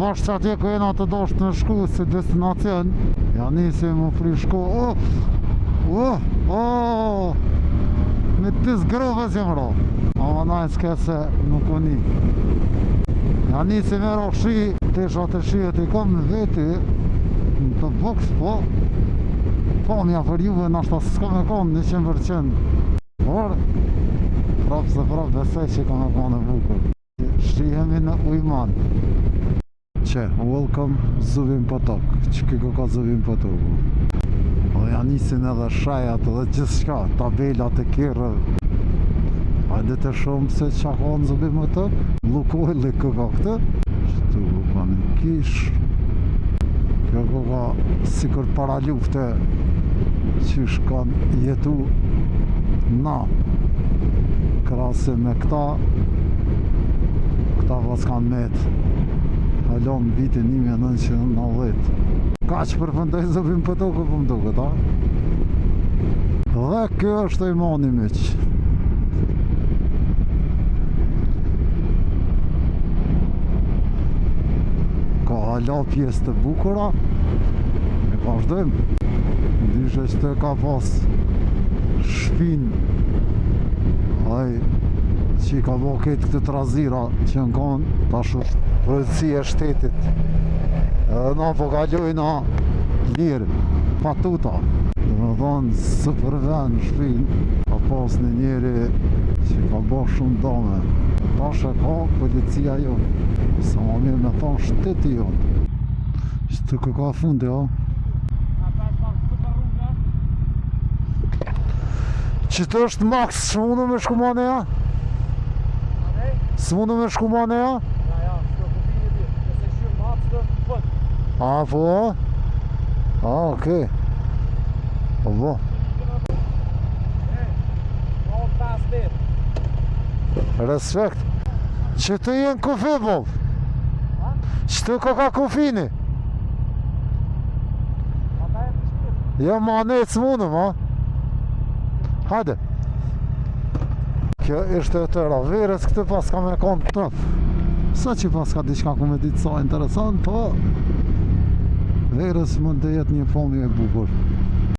bashkë që atje ku jena të dashtë në shku si destinacion. Ja nisim më pri shku. Me të zgrove si mro. Ama na e s'ke se nuk uni. Ja nisim e roshi, të shatë shiet i kom në veti në të boks, po mja për juve nashta s'ka me konë 100%. Por, prapë se prapë besej që ka me konë e bukur. Shihemi në Ujman. Që, welcome Zubin Potok. Që kiko ka Zubin Potok. O ja nisin edhe shajat edhe gjithë shka, tabelat e kjerë. Hajde të shumë se qa ka në Zubin Potok. Lukojli këka këtë. Shtu ka një kish. Kjo këka sikur para lufte që shkan jetu na krasi me këta pas kanë met halon vitin 1990 ka që përfëndoj Zubin Potoku për më duket, a? Dhe kjo është e mani miq. Ka hala pjesë të bukura e vazhdojmë. Ndyshe që të ka pas shpin aj që i ka bo këtë këtë trazira që në konë tash është rëdhësia e shtetit edhe na po kalojna lirë patuta dhe me thonë së përven shpin ka pas në njeri që ka bo shumë dame tash e ka policia jonë sa ma mirë me thonë shteti jonë që të ka fundi o që të është maks shmundu me shkumane ja? Së mundu me shkumane ja? Ja, s'ka kupini ti, nëse shyrë maks të fënd. A, po? A, okej. Po, po. Respekt. Që të jenë kufi, bov? Që të ka kufini? Ja, ma ne të mundu, ma? Hajde. Kjo ishte e tëra verës, këtë pas ka me konë tëp. Sa që pas ka diçka ku me ditë sa interesant, po verës mund të jetë një fomi e bukur.